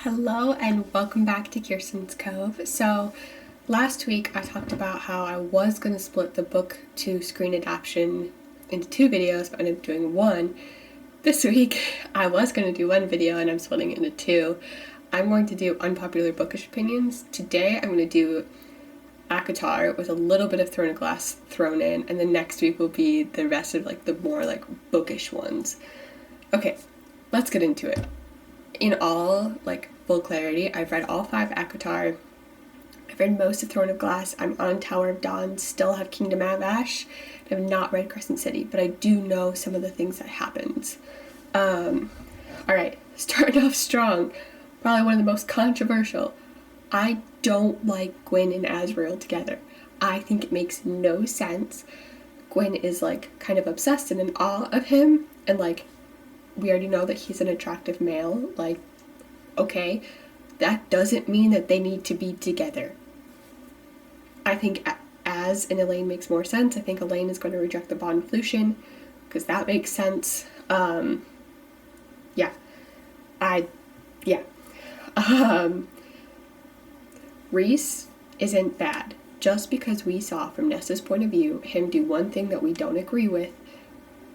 Hello and welcome back to Kirsten's Cove. So last week I talked about how I was going to split the book to screen adaptation into two videos, but I ended up doing one. This week I was going to do one video and I'm splitting it into two. I'm going to do unpopular bookish opinions. Today I'm going to do ACOTAR with a little bit of Throne of Glass thrown in, and then next week will be the rest of the more bookish ones. Okay, let's get into it. In all, full clarity, I've read all 5 ACOTAR. I've read most of Throne of Glass. I'm on Tower of Dawn, still have Kingdom of Ash. I have not read Crescent City, but I do know some of the things that happens. Alright, starting off strong. Probably one of the most controversial. I don't like Gwyn and Azriel together. I think it makes no sense. Gwyn is kind of obsessed and in awe of him, and we already know that he's an attractive male. Okay, that doesn't mean that they need to be together. I think Az and Elaine makes more sense. I think Elaine is going to reject the bond with Lucian, because that makes sense. Rhys isn't bad. Just because we saw from Nesta's point of view him do one thing that we don't agree with,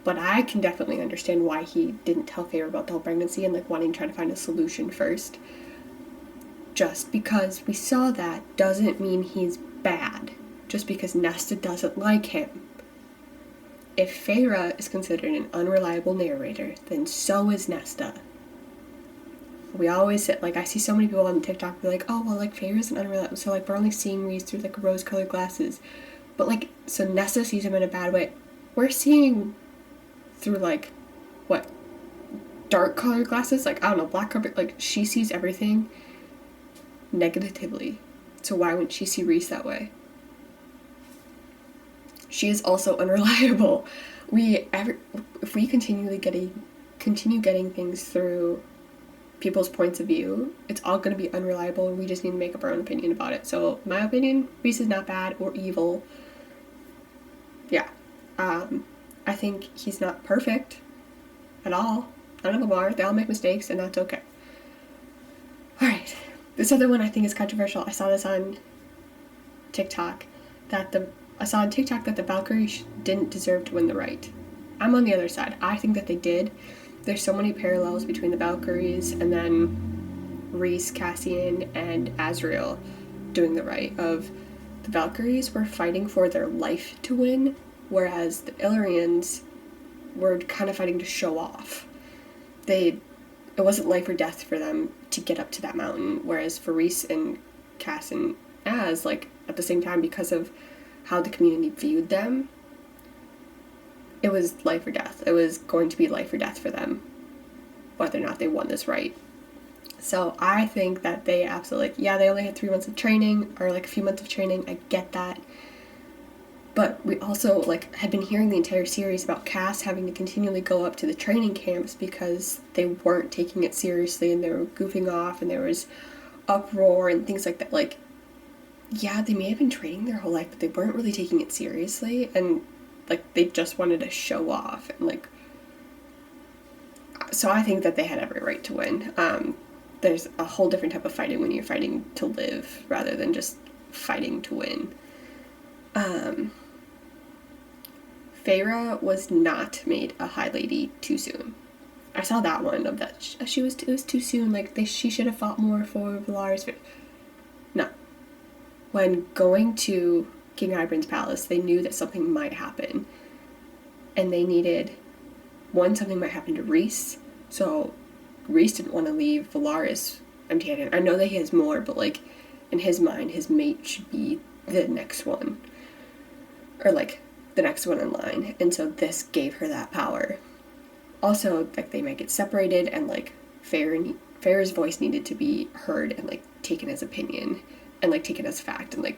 but I can definitely understand why he didn't tell Feyre about the whole pregnancy and wanting to try to find a solution first. Just because we saw that doesn't mean he's bad. Just because Nesta doesn't like him. If Feyre is considered an unreliable narrator, then so is Nesta. We always say, I see so many people on TikTok be like, oh, well, Feyre's an unreliable, so we're only seeing Rhys through rose-colored glasses. But so Nesta sees him in a bad way. We're seeing through dark colored glasses, I don't know, black carpet. She sees everything negatively, so why wouldn't she see Rhys that way? She is also unreliable. If we continue getting things through people's points of view, it's all going to be unreliable, and we just need to make up our own opinion about it. So my opinion, Rhys is not bad or evil. I think he's not perfect at all. None of them are. They all make mistakes, and that's okay. Alright. This other one I think is controversial. I saw this on TikTok. That the Valkyries didn't deserve to win the right. I'm on the other side. I think that they did. There's so many parallels between the Valkyries and then Rhys, Cassian, and Azriel doing the right. Of the Valkyries were fighting for their life to win, whereas the Illyrians were kind of fighting to show off. It wasn't life or death for them to get up to that mountain, whereas for Rhys and Cass and Az, at the same time, because of how the community viewed them, it was life or death. It was going to be life or death for them, whether or not they won this right. So I think that they absolutely, they only had 3 months of training, or a few months of training, I get that. But we also, had been hearing the entire series about Cass having to continually go up to the training camps because they weren't taking it seriously and they were goofing off and there was uproar and things like that. They may have been training their whole life, but they weren't really taking it seriously, and, they just wanted to show off. And, so I think that they had every right to win. There's a whole different type of fighting when you're fighting to live rather than just fighting to win. Feyre was not made a High Lady too soon. I saw that one of that. It was too soon. She should have fought more for Valar's. No. When going to King Hybern's palace, they knew that something might happen, and they needed something might happen to Rhys. So Rhys didn't want to leave Valaris empty-handed. I know that he has more, but in his mind, his mate should be the next one, or the next one in line, and so this gave her that power. Also, they might get separated, and Feyre's voice needed to be heard and taken as opinion, and taken as fact, and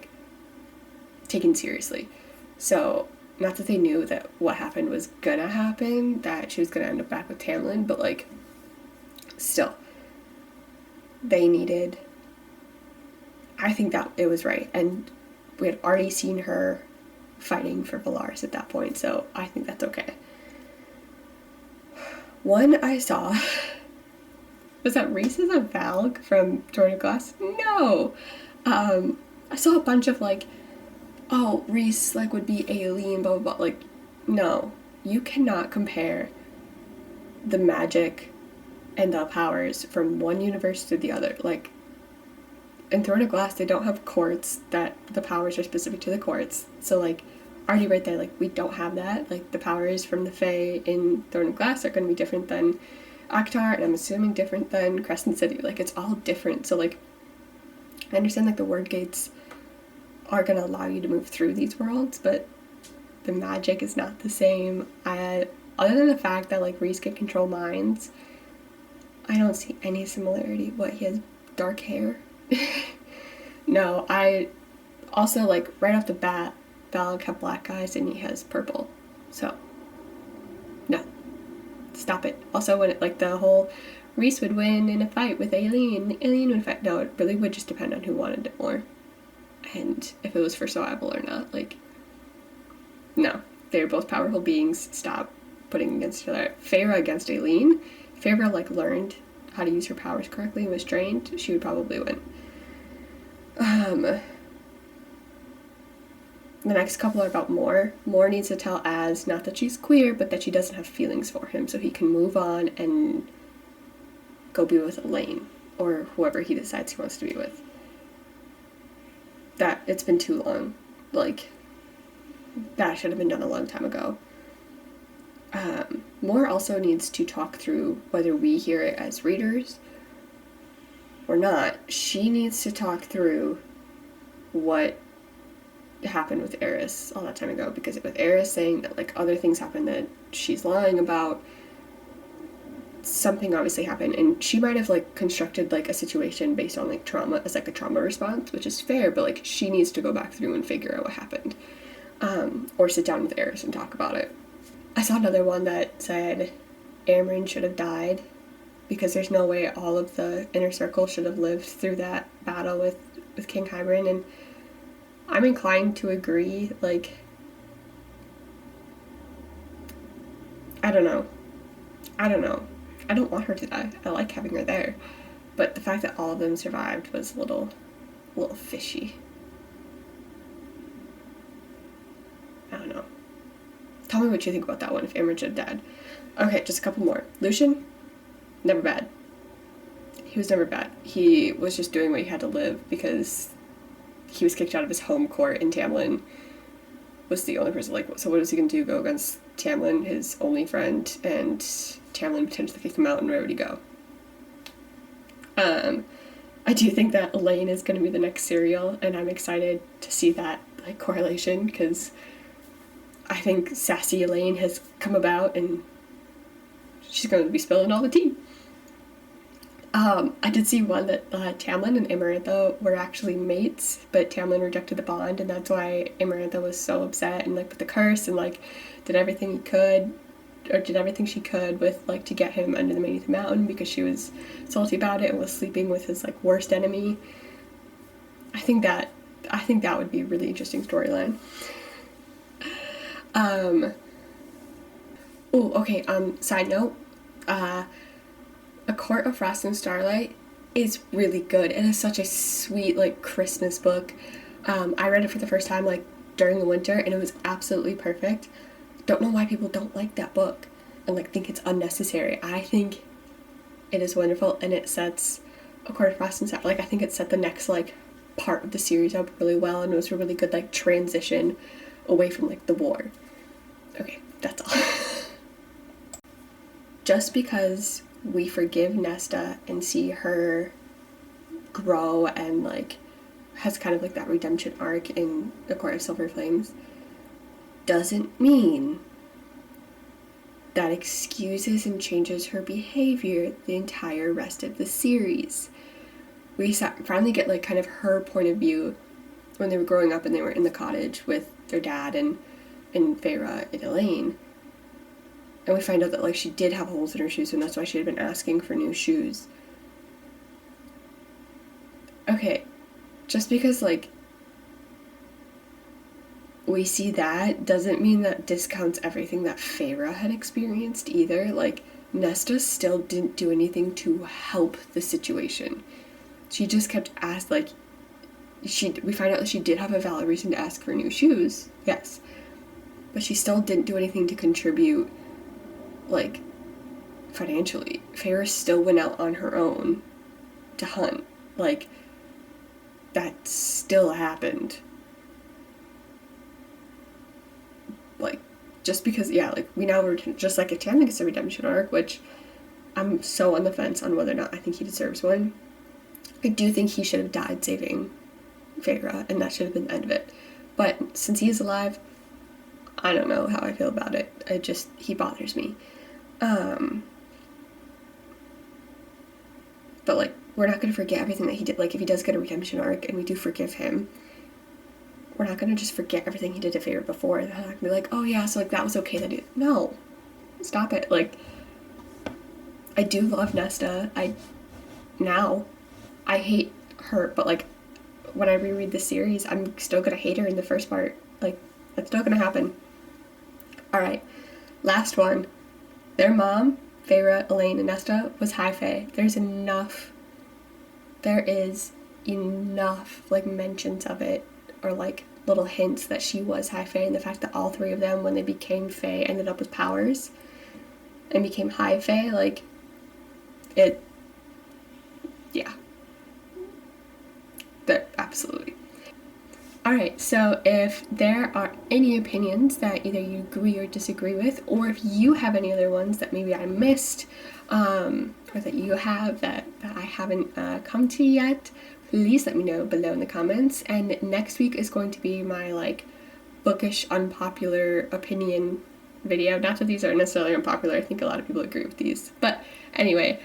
taken seriously. So not that they knew that what happened was gonna happen, that she was gonna end up back with Tamlin, but still, they needed. I think that it was right, and we had already seen her fighting for Valaris at that point, so I think that's okay. One I saw Was that Reese is a Valg from Jordan of Glass? No. I saw a bunch of like, oh, Reese like would be Aileen, blah blah blah. Like, no, you cannot compare the magic and the powers from one universe to the other. Like, in Throne of Glass, they don't have courts that the powers are specific to the courts. So like, already right there, like we don't have that. Like the powers from the Fae in Throne of Glass are going to be different than ACOTAR, and I'm assuming different than Crescent City. Like it's all different. So like, I understand like the word gates are going to allow you to move through these worlds, but the magic is not the same. Other than the fact that like Reese can control minds, I don't see any similarity. What, he has dark hair? No, I also like right off the bat, Valak have black eyes and he has purple. So, no. Stop it. Also, when it, like the whole Reese would win in a fight with Aileen would fight. No, it really would just depend on who wanted it more. And if it was for survival or not. Like, no. They're both powerful beings. Stop putting against each other. Feyre against Aileen. If Feyre like learned how to use her powers correctly and was trained, she would probably win. The next couple are about Mor. Mor needs to tell Az not that she's queer, but that she doesn't have feelings for him, so he can move on and go be with Elaine, or whoever he decides he wants to be with. That, it's been too long. Like, that should have been done a long time ago. Mor also needs to talk through whether we hear it as readers or not. She needs to talk through what happened with Eris all that time ago, because with Eris saying that like other things happened that she's lying about, something obviously happened, and she might have like constructed like a situation based on like trauma as like a trauma response, which is fair, but like she needs to go back through and figure out what happened, or sit down with Eris and talk about it. I saw another one that said Amryn should have died because there's no way all of the inner circle should have lived through that battle with King Hybern, and I'm inclined to agree. Like, I don't know. I don't want her to die. I like having her there. But the fact that all of them survived was a little fishy. I don't know. Tell me what you think about that one, if Amryn should have died. Okay, just a couple more. Lucian, never bad. He was never bad. He was just doing what he had to live because he was kicked out of his home court, and Tamlin was the only person, like, so what is he gonna do, go against Tamlin, his only friend, and Tamlin potentially kick him out, and where would he go? I do think that Elaine is gonna be the next serial, and I'm excited to see that, like, correlation, because I think sassy Elaine has come about, and she's gonna be spilling all the tea. I did see one that Tamlin and Amarantha were actually mates, but Tamlin rejected the bond, and that's why Amarantha was so upset and like with the curse and like did everything she could with like to get him under the Manetha Mountain because she was salty about it and was sleeping with his like worst enemy. I think that would be a really interesting storyline. Side note, A Court of Frost and Starlight is really good. It is such a sweet, like, Christmas book. I read it for the first time, like, during the winter, and it was absolutely perfect. Don't know why people don't like that book and, like, think it's unnecessary. I think it is wonderful, and it sets A Court of Frost and Starlight. Like, I think it set the next, like, part of the series up really well, and it was a really good, like, transition away from, like, the war. Okay, that's all. Just because we forgive Nesta and see her grow and like has kind of like that redemption arc in The Court of Silver Flames doesn't mean that excuses and changes her behavior the entire rest of the series. We finally get like kind of her point of view when they were growing up and they were in the cottage with their dad and Feyre and Elaine. And we find out that, like, she did have holes in her shoes, and that's why she had been asking for new shoes. Okay, just because, like, we see that doesn't mean that discounts everything that Feyre had experienced either. Like, Nesta still didn't do anything to help the situation. She just kept asking, like, we find out that she did have a valid reason to ask for new shoes, yes, but she still didn't do anything to contribute, like, financially. Feyre still went out on her own to hunt. Like, that still happened. Like, just because, yeah, like, we now were just like, Tam gets a redemption arc, which I'm so on the fence on whether or not I think he deserves one. I do think he should have died saving Feyre, and that should have been the end of it. But since he is alive, I don't know how I feel about it. He bothers me. But, like, we're not going to forget everything that he did. Like, if he does get a redemption arc and we do forgive him, we're not going to just forget everything he did to Feyre before. They're not going to be like, oh yeah, so, like, that was okay that he... No. Stop it. Like, I do love Nesta. I hate her, but, like, when I reread the series, I'm still going to hate her in the first part. Like, that's not going to happen. Alright. Last one. Their mom, Feyre, Elaine, and Nesta, was high fae. There is enough, like, mentions of it, or, like, little hints that she was high fae, and the fact that all three of them, when they became fae, ended up with powers and became high fae, like, it, yeah. Absolutely. Alright, so if there are any opinions that either you agree or disagree with, or if you have any other ones that maybe I missed, or that you have that I haven't come to yet, please let me know below in the comments. And next week is going to be my, like, bookish unpopular opinion video. Not that these are necessarily unpopular, I think a lot of people agree with these. But anyway,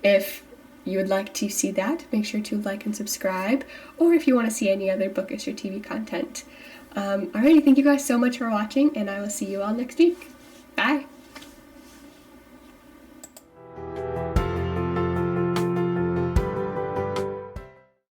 if you would like to see that, make sure to like and subscribe, or if you want to see any other bookish or TV content. Alrighty, thank you guys so much for watching, and I will see you all next week. Bye!